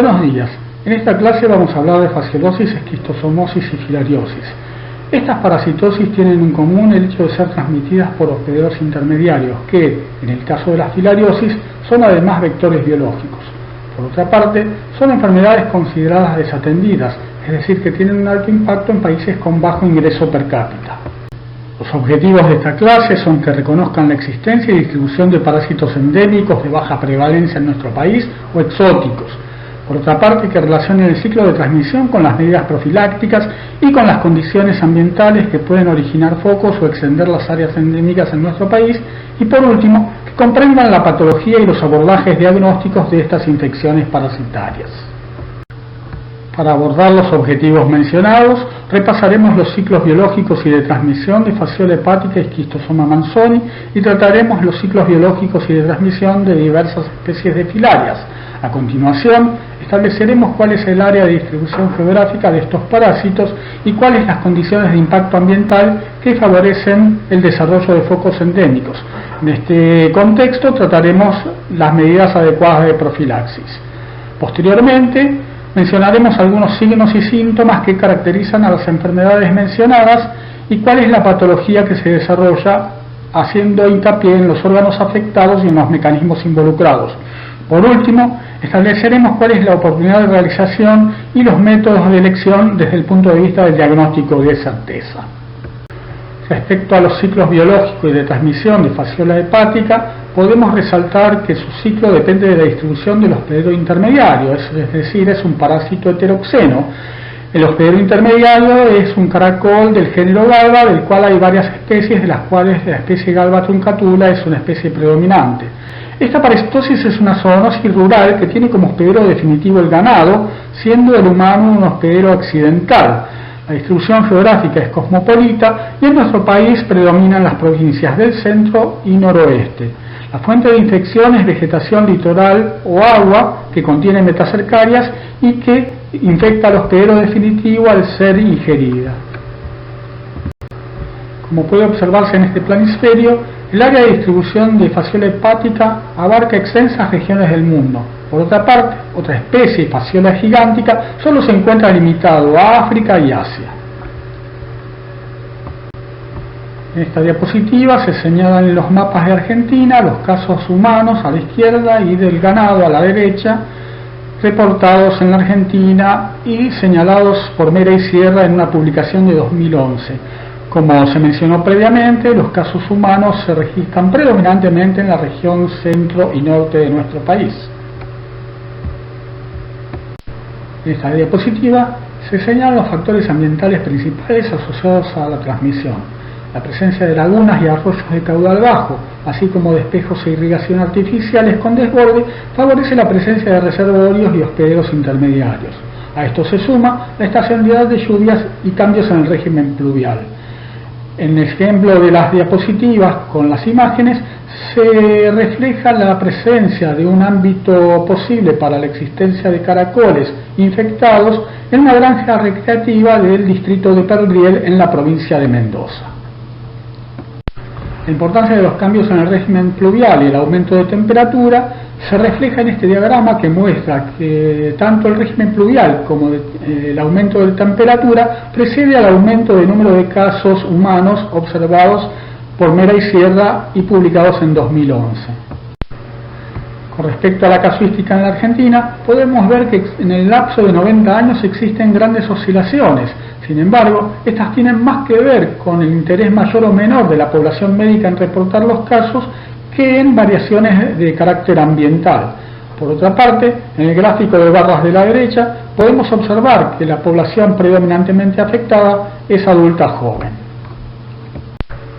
Buenos días. En esta clase vamos a hablar de fasciolosis, esquistosomosis y filariosis. Estas parasitosis tienen en común el hecho de ser transmitidas por hospederos intermediarios que, en el caso de la filariosis, son además vectores biológicos. Por otra parte, son enfermedades consideradas desatendidas, es decir, que tienen un alto impacto en países con bajo ingreso per cápita. Los objetivos de esta clase son que reconozcan la existencia y distribución de parásitos endémicos de baja prevalencia en nuestro país o exóticos. Por otra parte, que relacionen el ciclo de transmisión con las medidas profilácticas y con las condiciones ambientales que pueden originar focos o extender las áreas endémicas en nuestro país. Y por último, que comprendan la patología y los abordajes diagnósticos de estas infecciones parasitarias. Para abordar los objetivos mencionados, repasaremos los ciclos biológicos y de transmisión de fasciola hepática y esquistosoma manzoni y trataremos los ciclos biológicos y de transmisión de diversas especies de filarias. A continuación, estableceremos cuál es el área de distribución geográfica de estos parásitos y cuáles las condiciones de impacto ambiental que favorecen el desarrollo de focos endémicos. En este contexto trataremos las medidas adecuadas de profilaxis. Posteriormente, mencionaremos algunos signos y síntomas que caracterizan a las enfermedades mencionadas y cuál es la patología que se desarrolla, haciendo hincapié en los órganos afectados y en los mecanismos involucrados. Por último, estableceremos cuál es la oportunidad de realización y los métodos de elección desde el punto de vista del diagnóstico de certeza. Respecto a los ciclos biológicos y de transmisión de fasciola hepática, podemos resaltar que su ciclo depende de la distribución del hospedero intermediario, es decir, es un parásito heteroxeno. El hospedero intermediario es un caracol del género Galba, del cual hay varias especies, de las cuales la especie Galba truncatula es una especie predominante. Esta parasitosis es una zoonosis rural que tiene como hospedero definitivo el ganado, siendo el humano un hospedero accidental. La distribución geográfica es cosmopolita y en nuestro país predominan las provincias del centro y noroeste. La fuente de infección es vegetación litoral o agua que contiene metacercarias y que infecta al hospedero definitivo al ser ingerida. Como puede observarse en este planisferio, el área de distribución de fasciola hepática abarca extensas regiones del mundo. Por otra parte, otra especie, fasciola gigántica, solo se encuentra limitado a África y Asia. En esta diapositiva se señalan en los mapas de Argentina los casos humanos a la izquierda y del ganado a la derecha, reportados en la Argentina y señalados por Mera y Sierra en una publicación de 2011. Como se mencionó previamente, los casos humanos se registran predominantemente en la región centro y norte de nuestro país. En esta diapositiva se señalan los factores ambientales principales asociados a la transmisión. La presencia de lagunas y arroyos de caudal bajo, así como de espejos e irrigación artificiales con desborde, favorece la presencia de reservorios y hospederos intermediarios. A esto se suma la estacionalidad de lluvias y cambios en el régimen pluvial. En el ejemplo de las diapositivas con las imágenes se refleja la presencia de un ámbito posible para la existencia de caracoles infectados en una granja recreativa del distrito de Perdriel en la provincia de Mendoza. La importancia de los cambios en el régimen pluvial y el aumento de temperatura se refleja en este diagrama que muestra que tanto el régimen pluvial como el aumento de temperatura precede al aumento del número de casos humanos observados por Mera y Sierra y publicados en 2011. Con respecto a la casuística en la Argentina, podemos ver que en el lapso de 90 años existen grandes oscilaciones. Sin embargo, estas tienen más que ver con el interés mayor o menor de la población médica en reportar los casos que en variaciones de carácter ambiental. Por otra parte, en el gráfico de barras de la derecha, podemos observar que la población predominantemente afectada es adulta joven.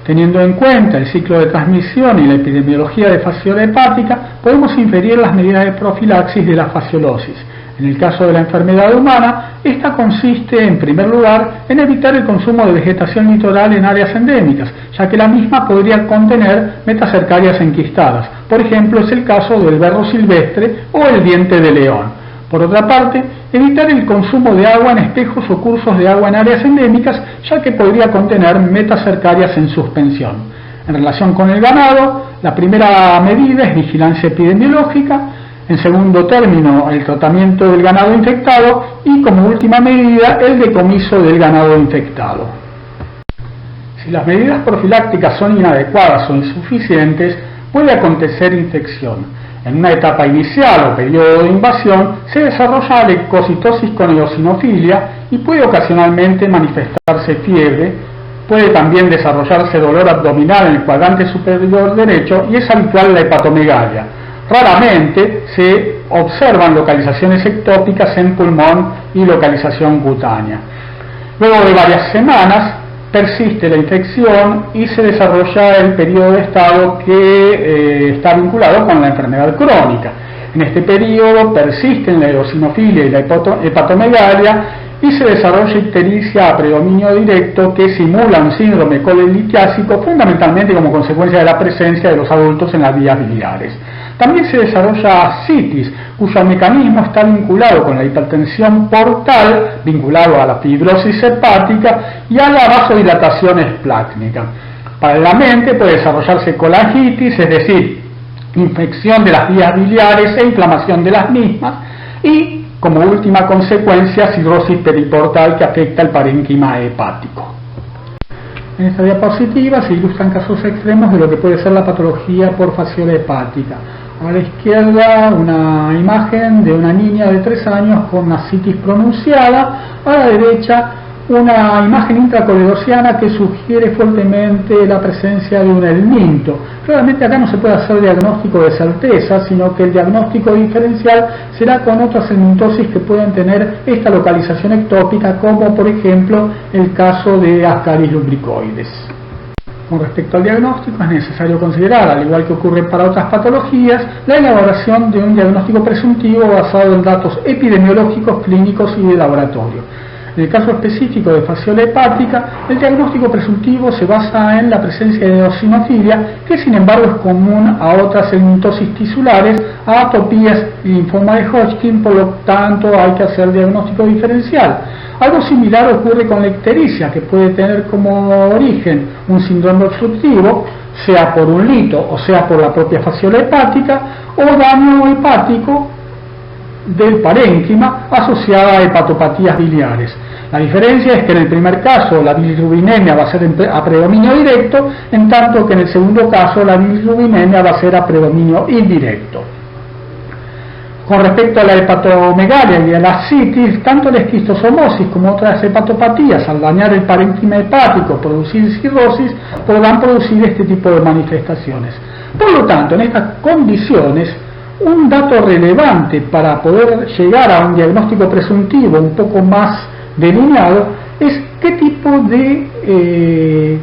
Teniendo en cuenta el ciclo de transmisión y la epidemiología de fasciola hepática, podemos inferir las medidas de profilaxis de la fasciolosis. En el caso de la enfermedad humana, esta consiste, en primer lugar, en evitar el consumo de vegetación litoral en áreas endémicas, ya que la misma podría contener metacercarias enquistadas. Por ejemplo, es el caso del berro silvestre o el diente de león. Por otra parte, evitar el consumo de agua en espejos o cursos de agua en áreas endémicas, ya que podría contener metacercarias en suspensión. En relación con el ganado, la primera medida es vigilancia epidemiológica. En segundo término, el tratamiento del ganado infectado y, como última medida, el decomiso del ganado infectado. Si las medidas profilácticas son inadecuadas o insuficientes, puede acontecer infección. En una etapa inicial o periodo de invasión se desarrolla leucocitosis con eosinofilia y puede ocasionalmente manifestarse fiebre. Puede también desarrollarse dolor abdominal en el cuadrante superior derecho y es habitual la hepatomegalia. Raramente se observan localizaciones ectópicas en pulmón y localización cutánea. Luego de varias semanas persiste la infección y se desarrolla el periodo de estado que está vinculado con la enfermedad crónica. En este periodo persisten la eosinofilia y la hepatomegalia y se desarrolla ictericia a predominio directo que simula un síndrome colelitiásico fundamentalmente como consecuencia de la presencia de los adultos en las vías biliares. También se desarrolla ascitis, cuyo mecanismo está vinculado con la hipertensión portal, vinculado a la fibrosis hepática y a la vasodilatación esplácnica. Paralelamente puede desarrollarse colangitis, es decir, infección de las vías biliares e inflamación de las mismas, y como última consecuencia cirrosis periportal que afecta el parénquima hepático. En esta diapositiva se ilustran casos extremos de lo que puede ser la patología por fasciola hepática. A la izquierda una imagen de una niña de 3 años con una ascitis pronunciada, a la derecha una imagen intracoledociana que sugiere fuertemente la presencia de un helminto. Claramente acá no se puede hacer diagnóstico de certeza, sino que el diagnóstico diferencial será con otras helmintosis que pueden tener esta localización ectópica, como por ejemplo el caso de Ascaris lumbricoides. Con respecto al diagnóstico, es necesario considerar, al igual que ocurre para otras patologías, la elaboración de un diagnóstico presuntivo basado en datos epidemiológicos, clínicos y de laboratorio. En el caso específico de fasciola hepática, el diagnóstico presuntivo se basa en la presencia de eosinofilia, que sin embargo es común a otras helmintosis tisulares, a atopías y linfoma de Hodgkin, por lo tanto hay que hacer diagnóstico diferencial. Algo similar ocurre con la ictericia, que puede tener como origen un síndrome obstructivo, sea por un lito o sea por la propia fasciola hepática, o daño hepático del parénquima asociada a hepatopatías biliares. La diferencia es que en el primer caso la bilirrubinemia va a ser a predominio directo, en tanto que en el segundo caso la bilirrubinemia va a ser a predominio indirecto. Con respecto a la hepatomegalia y a la ascitis, tanto la esquistosomosis como otras hepatopatías, al dañar el parénquima hepático, producir cirrosis, podrán producir este tipo de manifestaciones. Por lo tanto, en estas condiciones, un dato relevante para poder llegar a un diagnóstico presuntivo un poco más delineado es qué tipo de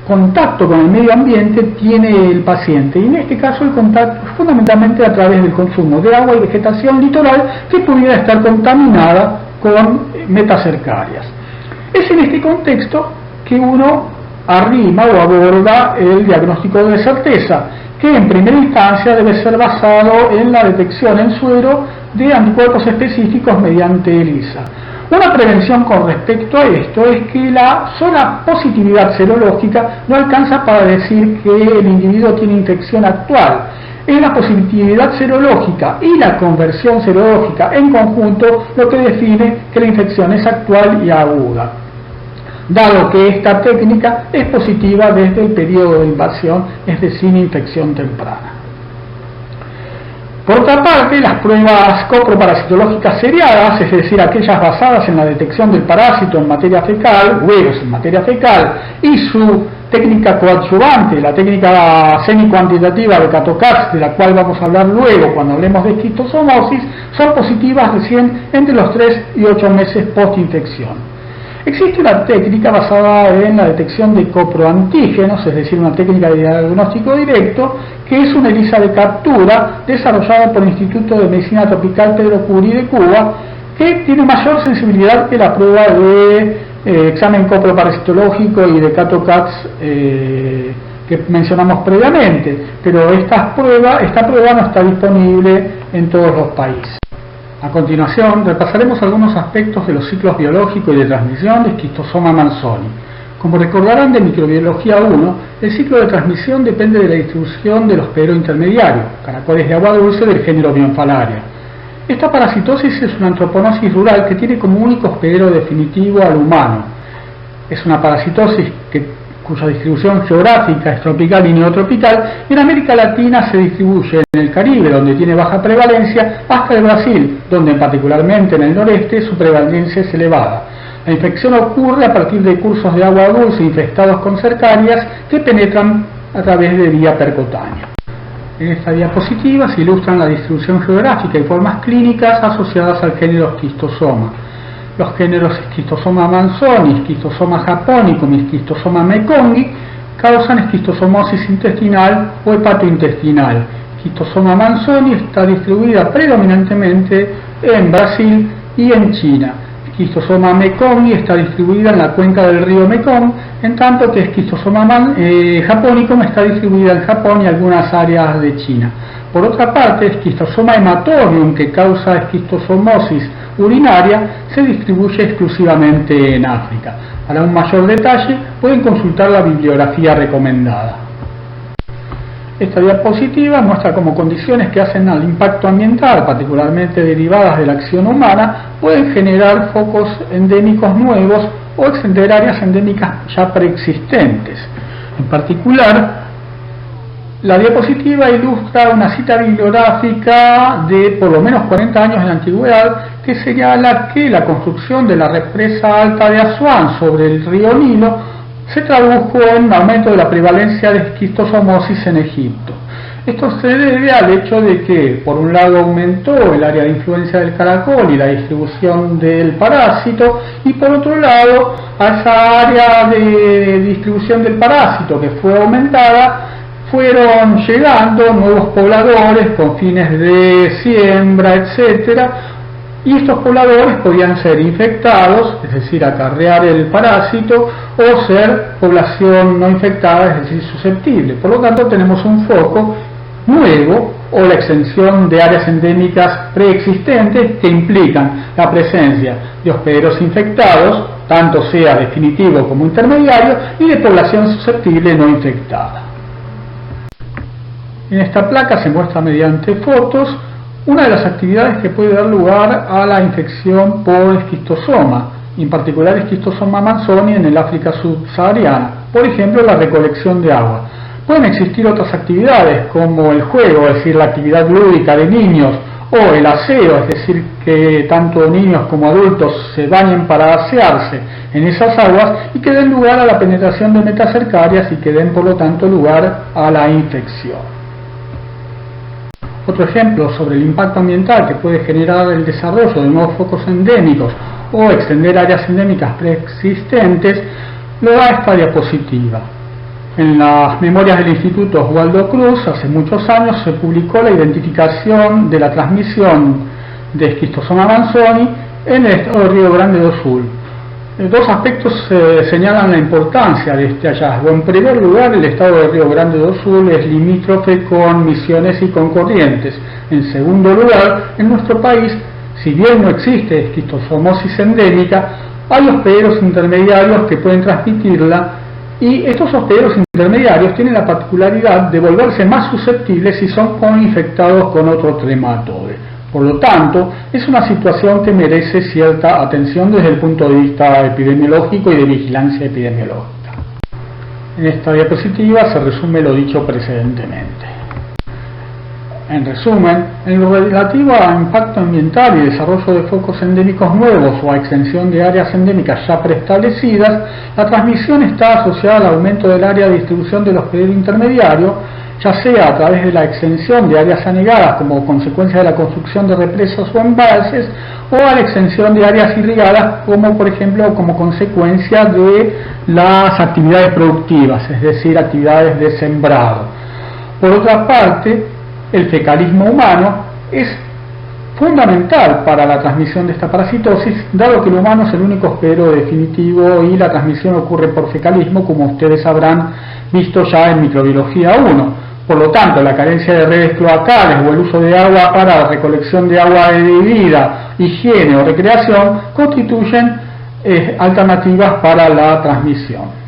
contacto con el medio ambiente tiene el paciente, y en este caso el contacto es fundamentalmente a través del consumo de agua y vegetación litoral que pudiera estar contaminada con metacercarias. Es en este contexto que uno arrima o aborda el diagnóstico de certeza, que en primera instancia debe ser basado en la detección en suero de anticuerpos específicos mediante ELISA. Una prevención con respecto a esto es que la sola positividad serológica no alcanza para decir que el individuo tiene infección actual. Es la positividad serológica y la conversión serológica en conjunto lo que define que la infección es actual y aguda, dado que esta técnica es positiva desde el periodo de invasión, es decir, infección temprana. Por otra parte, las pruebas coproparasitológicas seriadas, es decir, aquellas basadas en la detección del parásito en materia fecal, huevos en materia fecal, y su técnica coadyuvante, la técnica semi-cuantitativa de Catocax, de la cual vamos a hablar luego cuando hablemos de esquistosomosis, son positivas recién entre los 3 y 8 meses post-infección. Existe una técnica basada en la detección de coproantígenos, es decir, una técnica de diagnóstico directo, que es una ELISA de captura desarrollada por el Instituto de Medicina Tropical Pedro Curie de Cuba, que tiene mayor sensibilidad que la prueba de examen coproparasitológico y de Catocax que mencionamos previamente, pero esta prueba no está disponible en todos los países. A continuación, repasaremos algunos aspectos de los ciclos biológicos y de transmisión de Schistosoma mannsoni. Como recordarán de Microbiología 1, el ciclo de transmisión depende de la distribución del hospedero intermediario, caracoles de agua dulce del género Bionfalaria. Esta parasitosis es una antroponosis rural que tiene como único hospedero definitivo al humano. Es una parasitosis cuya distribución geográfica es tropical y neotropical, y en América Latina se distribuye en el Caribe, donde tiene baja prevalencia, hasta el Brasil, donde particularmente en el noreste su prevalencia es elevada. La infección ocurre a partir de cursos de agua dulce infestados con cercarias que penetran a través de vía percutánea. En esta diapositiva se ilustran la distribución geográfica y formas clínicas asociadas al género Schistosoma. Los géneros Schistosoma manzoni, Schistosoma japonicum y Schistosoma mekongi causan esquistosomosis intestinal o hepatointestinal. Schistosoma manzoni está distribuida predominantemente en Brasil y en China. Schistosoma mekongi está distribuida en la cuenca del río Mekong, en tanto que Schistosoma japonicum está distribuida en Japón y algunas áreas de China. Por otra parte, Schistosoma hematorium, que causa esquistosomosis urinaria, se distribuye exclusivamente en África. Para un mayor detalle, pueden consultar la bibliografía recomendada. Esta diapositiva muestra cómo condiciones que hacen al impacto ambiental, particularmente derivadas de la acción humana, pueden generar focos endémicos nuevos o extender áreas endémicas ya preexistentes. En particular, la diapositiva ilustra una cita bibliográfica de por lo menos 40 años de antigüedad que señala que la construcción de la represa alta de Asuán sobre el río Nilo se tradujo en un aumento de la prevalencia de esquistosomosis en Egipto. Esto se debe al hecho de que, por un lado, aumentó el área de influencia del caracol y la distribución del parásito, y por otro lado, a esa área de distribución del parásito que fue aumentada, fueron llegando nuevos pobladores con fines de siembra, etc. Y estos pobladores podían ser infectados, es decir, acarrear el parásito, o ser población no infectada, es decir, susceptible. Por lo tanto, tenemos un foco nuevo o la extensión de áreas endémicas preexistentes que implican la presencia de hospederos infectados, tanto sea definitivo como intermediario, y de población susceptible no infectada. En esta placa se muestra mediante fotos una de las actividades que puede dar lugar a la infección por esquistosoma, en particular esquistosoma manzoni en el África subsahariana, por ejemplo la recolección de agua. Pueden existir otras actividades como el juego, es decir, la actividad lúdica de niños, o el aseo, es decir, que tanto niños como adultos se bañen para asearse en esas aguas y que den lugar a la penetración de metacercarias y que den por lo tanto lugar a la infección. Otro ejemplo sobre el impacto ambiental que puede generar el desarrollo de nuevos focos endémicos o extender áreas endémicas preexistentes lo da esta diapositiva. En las memorias del Instituto Oswaldo Cruz, hace muchos años se publicó la identificación de la transmisión de esquistosoma manzoni en el estado de Río Grande do Sul. Dos aspectos señalan la importancia de este hallazgo. En primer lugar, el estado de Río Grande do Sul es limítrofe con Misiones y con Corrientes. En segundo lugar, en nuestro país, si bien no existe esquistosomosis endémica, hay hospederos intermediarios que pueden transmitirla, y estos hospederos intermediarios tienen la particularidad de volverse más susceptibles si son infectados con otro trematode. Por lo tanto, es una situación que merece cierta atención desde el punto de vista epidemiológico y de vigilancia epidemiológica. En esta diapositiva se resume lo dicho precedentemente. En resumen, en lo relativo a impacto ambiental y desarrollo de focos endémicos nuevos o a extensión de áreas endémicas ya preestablecidas, la transmisión está asociada al aumento del área de distribución del hospedero intermediario, ya sea a través de la extensión de áreas anegadas como consecuencia de la construcción de represas o embalses, o a la extensión de áreas irrigadas como por ejemplo como consecuencia de las actividades productivas, es decir, actividades de sembrado. Por otra parte, el fecalismo humano es fundamental para la transmisión de esta parasitosis, dado que el humano es el único hospedero definitivo y la transmisión ocurre por fecalismo, como ustedes habrán visto ya en Microbiología 1. Por lo tanto, la carencia de redes cloacales o el uso de agua para recolección de agua de bebida, higiene o recreación constituyen alternativas para la transmisión.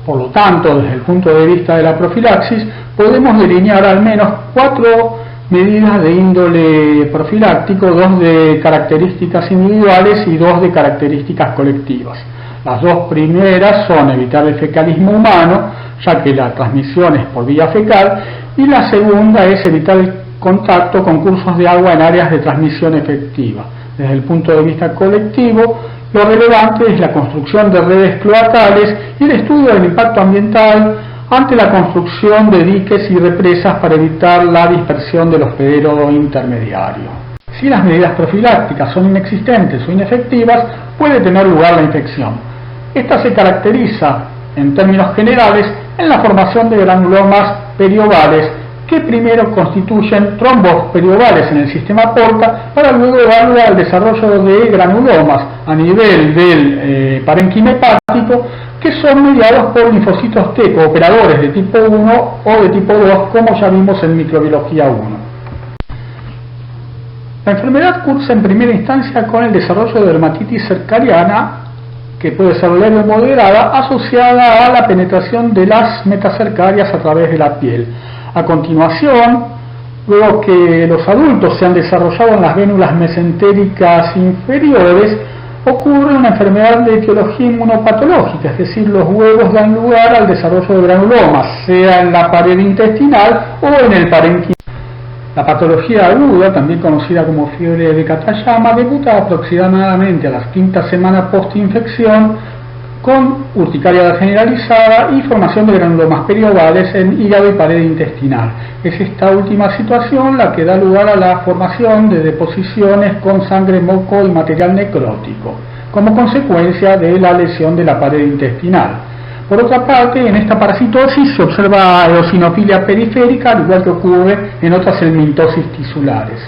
Por lo tanto, desde el punto de vista de la profilaxis, podemos delinear al menos 4 medidas de índole profiláctico, 2 de características individuales y 2 de características colectivas. Las 2 primeras son evitar el fecalismo humano, ya que la transmisión es por vía fecal, y la segunda es evitar el contacto con cursos de agua en áreas de transmisión efectiva. Desde el punto de vista colectivo, lo relevante es la construcción de redes cloacales y el estudio del impacto ambiental ante la construcción de diques y represas para evitar la dispersión del hospedero intermediario. Si las medidas profilácticas son inexistentes o inefectivas, puede tener lugar la infección. Esta se caracteriza, en términos generales, en la formación de granulomas periovales, que primero constituyen trombos periovales en el sistema porta para luego dar lugar al desarrollo de granulomas a nivel del parénquima hepático, que son mediados por linfocitos T cooperadores de tipo 1 o de tipo 2, como ya vimos en microbiología 1. La enfermedad cursa en primera instancia con el desarrollo de dermatitis cercariana, que puede ser leve o moderada, asociada a la penetración de las metacercarias a través de la piel. A continuación, luego que los adultos se han desarrollado en las vénulas mesentéricas inferiores, ocurre una enfermedad de etiología inmunopatológica, es decir, los huevos dan lugar al desarrollo de granulomas, sea en la pared intestinal o en el parénquima. La patología aguda, también conocida como fiebre de Katayama, debuta aproximadamente a la 5ª semana postinfección con urticaria generalizada y formación de granulomas periovales en hígado y pared intestinal. Es esta última situación la que da lugar a la formación de deposiciones con sangre, moco y material necrótico, como consecuencia de la lesión de la pared intestinal. Por otra parte, en esta parasitosis se observa eosinofilia periférica, al igual que ocurre en otras helmintosis tisulares.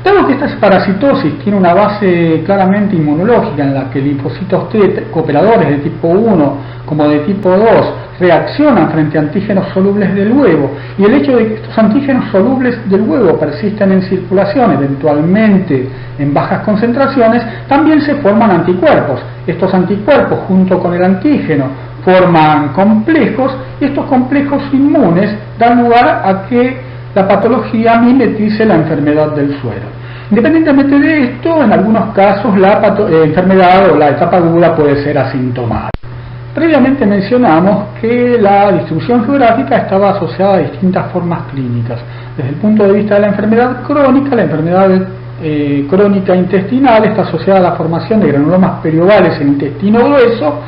Dado que esta parasitosis tiene una base claramente inmunológica en la que linfocitos T cooperadores de tipo 1 como de tipo 2 reaccionan frente a antígenos solubles del huevo, y el hecho de que estos antígenos solubles del huevo persisten en circulación, eventualmente en bajas concentraciones, también se forman anticuerpos. Estos anticuerpos, junto con el antígeno, forman complejos, y estos complejos inmunes dan lugar a que la patología mimetice la enfermedad del suero. Independientemente de esto, en algunos casos la enfermedad o la etapa aguda puede ser asintomática. Previamente mencionamos que la distribución geográfica estaba asociada a distintas formas clínicas. Desde el punto de vista de la enfermedad crónica, la enfermedad crónica intestinal está asociada a la formación de granulomas periovales en intestino grueso,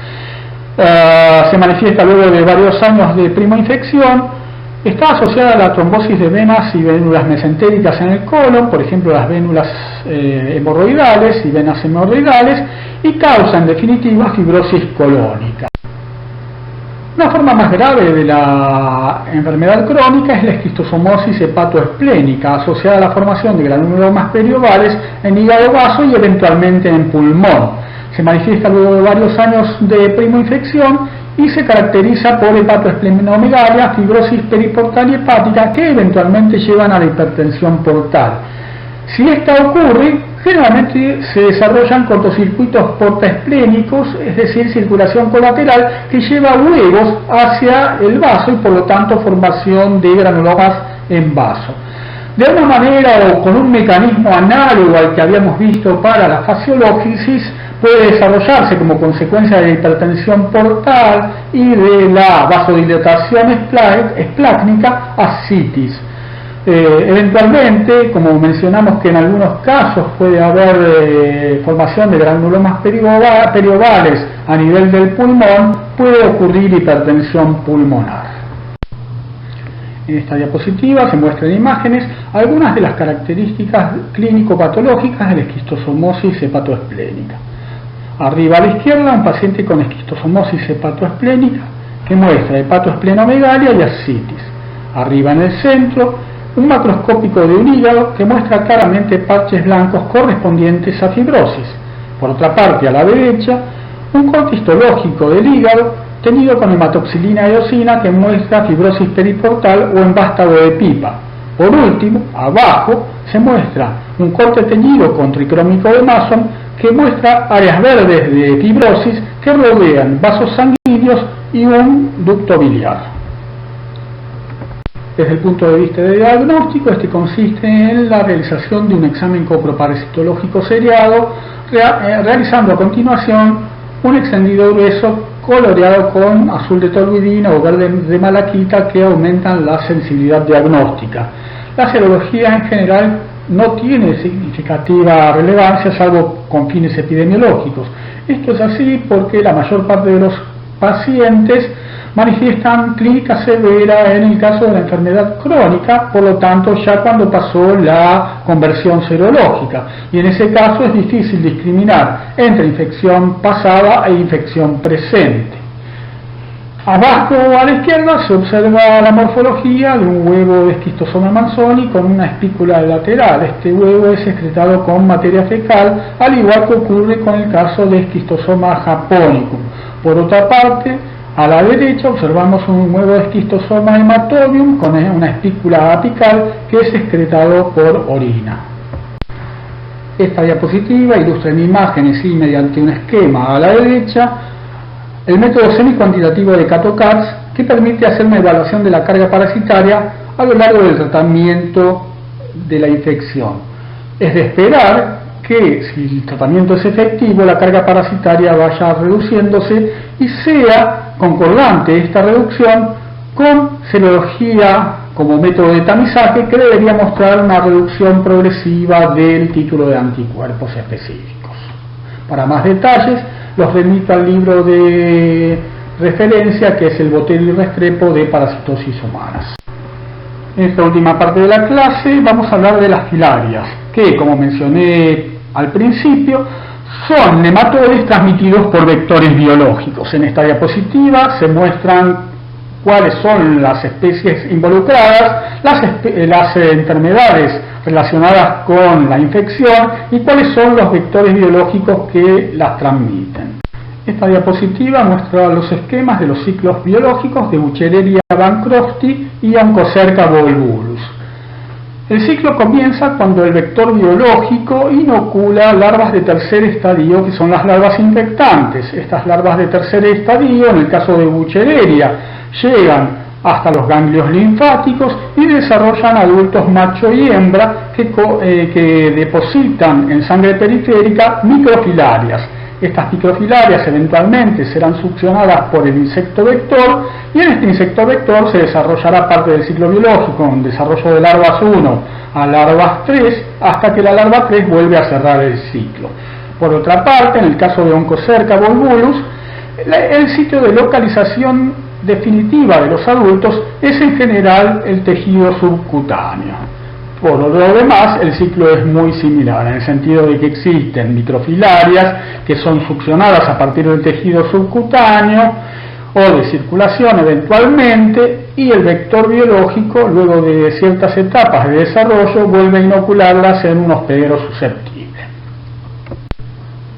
se manifiesta luego de varios años de primoinfección. Está asociada a la trombosis de venas y vénulas mesentéricas en el colon, por ejemplo las vénulas hemorroidales y venas hemorroidales, y causa en definitiva fibrosis colónica. Una forma más grave de la enfermedad crónica es la esquistosomosis hepatoesplénica, asociada a la formación de granulomas periovales en hígado vaso y eventualmente en pulmón. Se manifiesta luego de varios años de primoinfección y se caracteriza por hepatoesplenomegalia, fibrosis periportal y hepática, que eventualmente llevan a la hipertensión portal. Si esta ocurre, generalmente se desarrollan cortocircuitos portaesplénicos, es decir, circulación colateral que lleva huevos hacia el vaso y por lo tanto formación de granulomas en vaso. De alguna manera o con un mecanismo análogo al que habíamos visto para la fasciológisis, puede desarrollarse como consecuencia de la hipertensión portal y de la vasodilatación esplácnica ascitis. Eventualmente, como mencionamos que en algunos casos puede haber formación de granulomas periovales a nivel del pulmón, puede ocurrir hipertensión pulmonar. En esta diapositiva se muestran imágenes algunas de las características clínico-patológicas de la esquistosomosis hepatoesplénica. Arriba a la izquierda, un paciente con esquistosomosis hepatoesplénica que muestra hepatoesplenomegalia y ascitis. Arriba en el centro, un macroscópico de un hígado que muestra claramente parches blancos correspondientes a fibrosis. Por otra parte, a la derecha, un corte histológico del hígado tenido con hematoxilina eosina que muestra fibrosis periportal o en vástago de pipa. Por último, abajo, se muestra un corte teñido con tricrómico de Mason que muestra áreas verdes de fibrosis que rodean vasos sanguíneos y un ducto biliar. Desde el punto de vista de diagnóstico, este consiste en la realización de un examen coproparasitológico seriado, realizando a continuación un extendido grueso coloreado con azul de toluidina o verde de malaquita que aumentan la sensibilidad diagnóstica. La serología en general no tiene significativa relevancia salvo con fines epidemiológicos. Esto es así porque la mayor parte de los pacientes manifiestan clínica severa en el caso de la enfermedad crónica, por lo tanto ya cuando pasó la conversión serológica, y en ese caso es difícil discriminar entre infección pasada e infección presente. Abajo a la izquierda se observa la morfología de un huevo de esquistosoma manzoni con una espícula lateral. Este huevo es excretado con materia fecal, al igual que ocurre con el caso de esquistosoma japonicum. Por otra parte, a la derecha observamos un huevo de esquistosoma hematobium con una espícula apical que es excretado por orina. Esta diapositiva ilustra en imágenes y mediante un esquema a la derecha el método semi-cuantitativo de Kato-Katz, que permite hacer una evaluación de la carga parasitaria a lo largo del tratamiento de la infección. Es de esperar que, si el tratamiento es efectivo, la carga parasitaria vaya reduciéndose y sea concordante esta reducción con serología como método de tamizaje, que debería mostrar una reducción progresiva del título de anticuerpos específicos. Para más detalles, los remito al libro de referencia que es el Botello y Restrepo de Parasitosis Humanas. En esta última parte de la clase vamos a hablar de las filarias, que, como mencioné al principio, son nematodes transmitidos por vectores biológicos. En esta diapositiva se muestran cuáles son las especies involucradas, las enfermedades relacionadas con la infección y cuáles son los vectores biológicos que las transmiten. Esta diapositiva muestra los esquemas de los ciclos biológicos de Buchereria bancrofti y Onchocerca volvulus. El ciclo comienza cuando el vector biológico inocula larvas de tercer estadio, que son las larvas infectantes. Estas larvas de tercer estadio, en el caso de Buchereria, llegan hasta los ganglios linfáticos y desarrollan adultos macho y hembra que depositan en sangre periférica microfilarias. Estas microfilarias eventualmente serán succionadas por el insecto vector y en este insecto vector se desarrollará parte del ciclo biológico, un desarrollo de larvas 1 a larvas 3 hasta que la larva 3 vuelve a cerrar el ciclo. Por otra parte, en el caso de Onchocerca volvulus, el sitio de localización definitiva de los adultos es en general el tejido subcutáneo. Por lo demás, el ciclo es muy similar, en el sentido de que existen microfilarias que son succionadas a partir del tejido subcutáneo o de circulación eventualmente, y el vector biológico, luego de ciertas etapas de desarrollo, vuelve a inocularlas en un hospedero susceptible.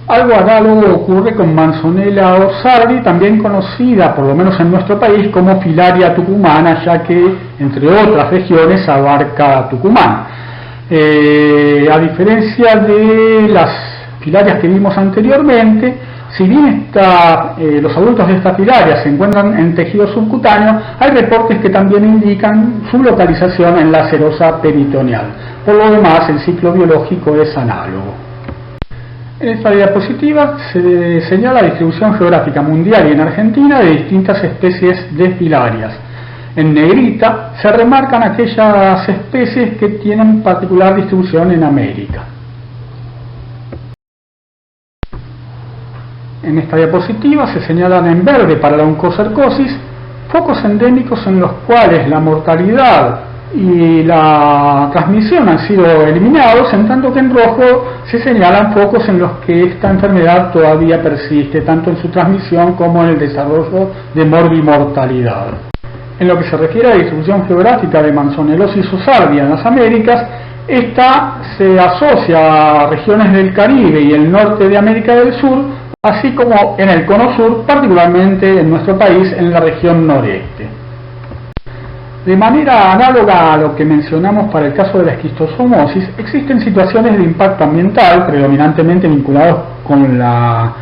Algo análogo ocurre con Manzonella orsardi, también conocida, por lo menos en nuestro país, como Filaria tucumana, ya que, entre otras regiones, abarca Tucumán. A diferencia de las filarias que vimos anteriormente, si bien los adultos de esta filaria se encuentran en tejido subcutáneo, hay reportes que también indican su localización en la serosa peritoneal. Por lo demás, el ciclo biológico es análogo. En esta diapositiva se señala la distribución geográfica mundial y en Argentina de distintas especies de filarias. En negrita se remarcan aquellas especies que tienen particular distribución en América. En esta diapositiva se señalan en verde para la oncocercosis focos endémicos en los cuales la mortalidad y la transmisión han sido eliminados, en tanto que en rojo se señalan focos en los que esta enfermedad todavía persiste, tanto en su transmisión como en el desarrollo de morbimortalidad. En lo que se refiere a la distribución geográfica de Manzonellosis orsardi en las Américas, esta se asocia a regiones del Caribe y el norte de América del Sur, así como en el cono sur, particularmente en nuestro país, en la región noreste. De manera análoga a lo que mencionamos para el caso de la esquistosomosis, existen situaciones de impacto ambiental, predominantemente vinculados con la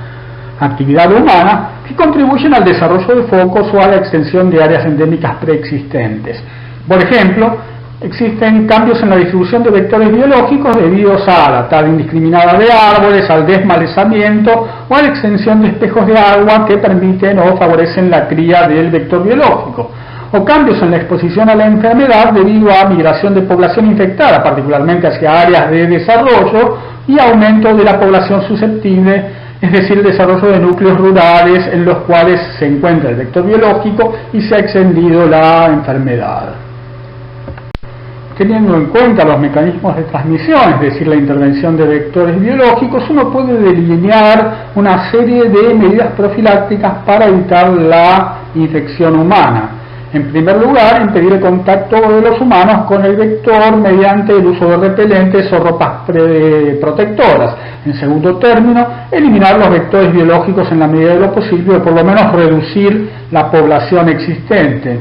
actividad humana, que contribuyen al desarrollo de focos o a la extensión de áreas endémicas preexistentes. Por ejemplo, existen cambios en la distribución de vectores biológicos debidos a la tala indiscriminada de árboles, al desmalezamiento o a la extensión de espejos de agua que permiten o favorecen la cría del vector biológico, o cambios en la exposición a la enfermedad debido a migración de población infectada, particularmente hacia áreas de desarrollo, y aumento de la población susceptible, es decir, el desarrollo de núcleos rurales en los cuales se encuentra el vector biológico y se ha extendido la enfermedad. Teniendo en cuenta los mecanismos de transmisión, es decir, la intervención de vectores biológicos, uno puede delinear una serie de medidas profilácticas para evitar la infección humana. En primer lugar, impedir el contacto de los humanos con el vector mediante el uso de repelentes o ropas protectoras. En segundo término, eliminar los vectores biológicos en la medida de lo posible, o por lo menos reducir la población existente.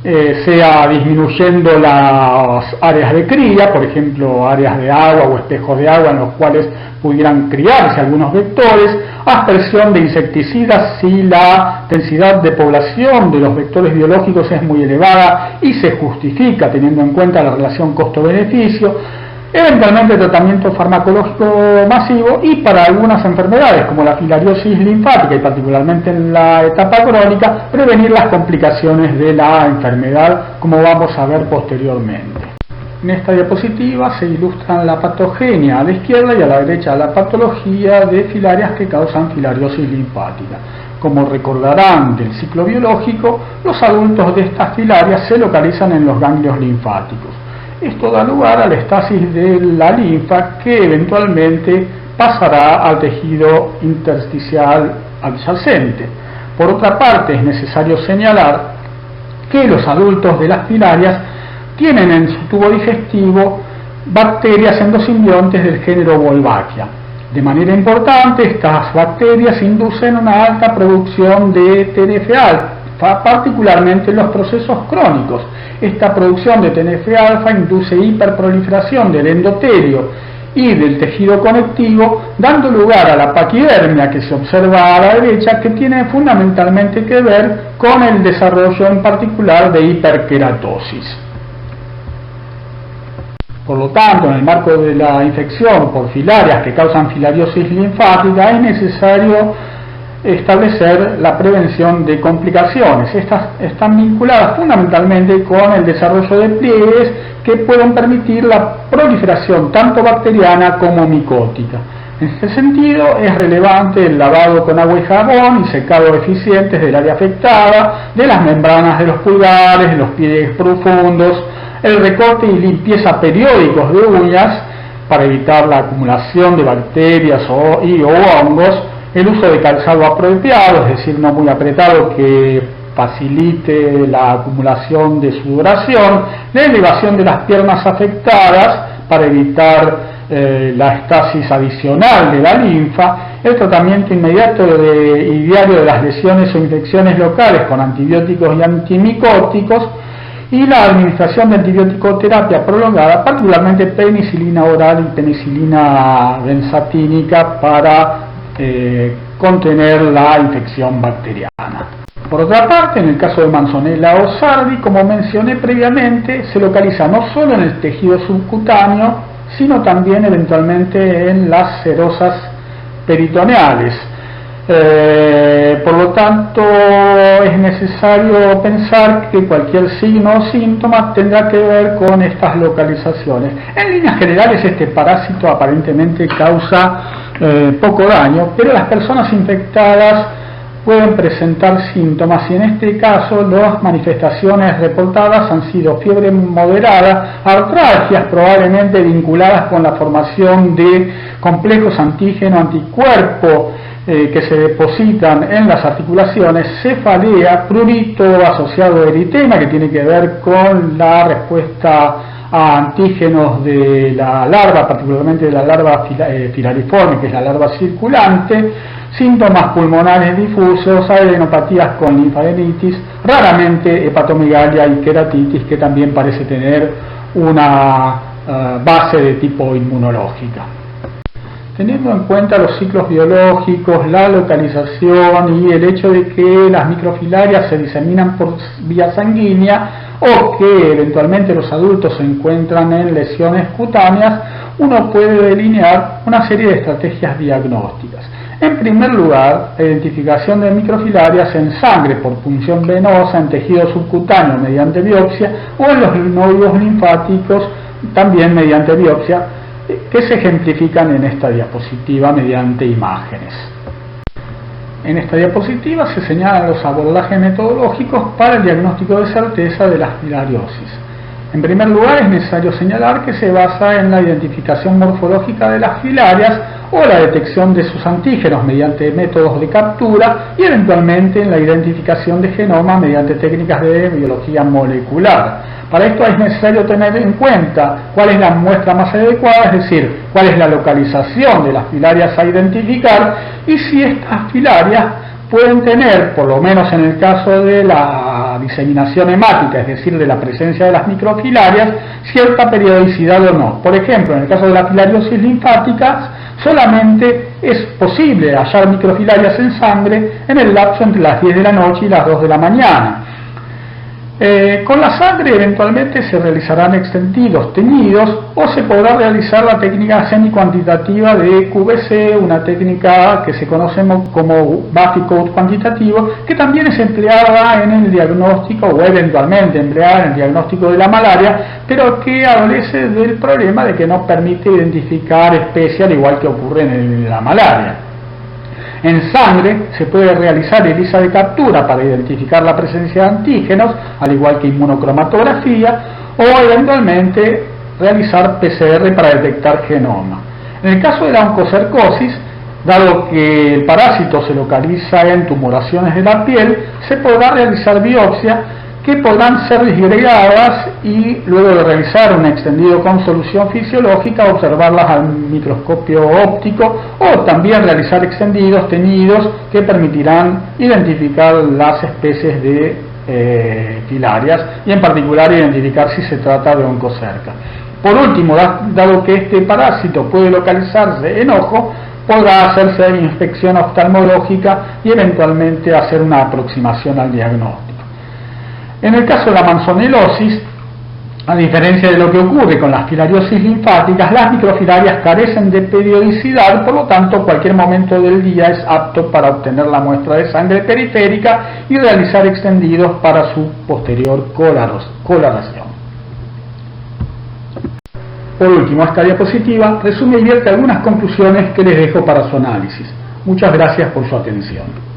Sea disminuyendo las áreas de cría, por ejemplo áreas de agua o espejos de agua en los cuales pudieran criarse algunos vectores, aspersión de insecticidas si la densidad de población de los vectores biológicos es muy elevada y se justifica teniendo en cuenta la relación costo-beneficio, eventualmente tratamiento farmacológico masivo, y para algunas enfermedades como la filariosis linfática y particularmente en la etapa crónica, prevenir las complicaciones de la enfermedad, como vamos a ver posteriormente. En esta diapositiva se ilustran la patogenia a la izquierda y a la derecha la patología de filarias que causan filariosis linfática. Como recordarán del ciclo biológico, los adultos de estas filarias se localizan en los ganglios linfáticos. Esto da lugar a la estasis de la linfa, que eventualmente pasará al tejido intersticial adyacente. Por otra parte, es necesario señalar que los adultos de las filarias tienen en su tubo digestivo bacterias endosimbiontes del género Wolbachia. De manera importante, estas bacterias inducen una alta producción de TNF-alfa, particularmente en los procesos crónicos. Esta producción de TNF-alfa induce hiperproliferación del endotelio y del tejido conectivo, dando lugar a la paquidermia que se observa a la derecha, que tiene fundamentalmente que ver con el desarrollo en particular de hiperkeratosis. Por lo tanto, en el marco de la infección por filarias que causan filariosis linfática, es necesario establecer la prevención de complicaciones. Estas están vinculadas fundamentalmente con el desarrollo de pliegues que pueden permitir la proliferación tanto bacteriana como micótica. En este sentido, es relevante el lavado con agua y jabón y secado eficientes del área afectada, de las membranas de los pulgares, de los pliegues profundos, el recorte y limpieza periódicos de uñas para evitar la acumulación de bacterias o hongos, el uso de calzado apropiado, es decir, no muy apretado, que facilite la acumulación de sudoración, la elevación de las piernas afectadas para evitar la estasis adicional de la linfa, el tratamiento inmediato y diario de las lesiones o infecciones locales con antibióticos y antimicóticos, y la administración de antibiótico-terapia prolongada, particularmente penicilina oral y penicilina benzatínica para contener la infección bacteriana. Por otra parte, en el caso de Manzonella o Sardi, como mencioné previamente, se localiza no solo en el tejido subcutáneo, sino también eventualmente en las serosas peritoneales. Por lo tanto, es necesario pensar que cualquier signo o síntoma tendrá que ver con estas localizaciones. En líneas generales, este parásito aparentemente causa poco daño, pero las personas infectadas pueden presentar síntomas, y en este caso las manifestaciones reportadas han sido fiebre moderada, artralgias probablemente vinculadas con la formación de complejos antígeno-anticuerpo que se depositan en las articulaciones, cefalea, prurito asociado a eritema, que tiene que ver con la respuesta a antígenos de la larva, particularmente de la larva filariforme, que es la larva circulante, síntomas pulmonares difusos, adenopatías con linfadenitis, raramente hepatomegalia y queratitis, que también parece tener una base de tipo inmunológica. teniendo en cuenta los ciclos biológicos, la localización y el hecho de que las microfilarias se diseminan por vía sanguínea o que eventualmente los adultos se encuentran en lesiones cutáneas, uno puede delinear una serie de estrategias diagnósticas. En primer lugar, la identificación de microfilarias en sangre por punción venosa, en tejido subcutáneo mediante biopsia o en los nódulos linfáticos también mediante biopsia, que se ejemplifican en esta diapositiva mediante imágenes. En esta diapositiva se señalan los abordajes metodológicos para el diagnóstico de certeza de la filariosis. En primer lugar, es necesario señalar que se basa en la identificación morfológica de las filarias o la detección de sus antígenos mediante métodos de captura y eventualmente en la identificación de genoma mediante técnicas de biología molecular. Para esto es necesario tener en cuenta cuál es la muestra más adecuada, es decir, cuál es la localización de las filarias a identificar y si estas filarias pueden tener, por lo menos en el caso de la diseminación hemática, es decir, de la presencia de las microfilarias, cierta periodicidad o no. Por ejemplo, en el caso de la filariosis linfática, solamente es posible hallar microfilarias en sangre en el lapso entre las 10 de la noche y las 2 de la mañana. Con la sangre eventualmente se realizarán extendidos teñidos o se podrá realizar la técnica semicuantitativa de QVC, una técnica que se conoce como Buffy-Coat cuantitativo, que también es empleada en el diagnóstico o eventualmente empleada en el diagnóstico de la malaria, pero que adolece del problema de que no permite identificar especie al igual que ocurre en la malaria. En sangre se puede realizar ELISA de captura para identificar la presencia de antígenos, al igual que inmunocromatografía, o eventualmente realizar PCR para detectar genoma. En el caso de la oncocercosis, dado que el parásito se localiza en tumoraciones de la piel, se podrá realizar biopsia que podrán ser disgregadas y luego de realizar un extendido con solución fisiológica observarlas al microscopio óptico o también realizar extendidos teñidos que permitirán identificar las especies de filarias y en particular identificar si se trata de oncocerca. Por último, dado que este parásito puede localizarse en ojo, podrá hacerse inspección oftalmológica y eventualmente hacer una aproximación al diagnóstico. En el caso de la manzonelosis, a diferencia de lo que ocurre con las filariosis linfáticas, las microfilarias carecen de periodicidad, por lo tanto cualquier momento del día es apto para obtener la muestra de sangre periférica y realizar extendidos para su posterior coloración. Por último, esta diapositiva resume y vierte algunas conclusiones que les dejo para su análisis. Muchas gracias por su atención.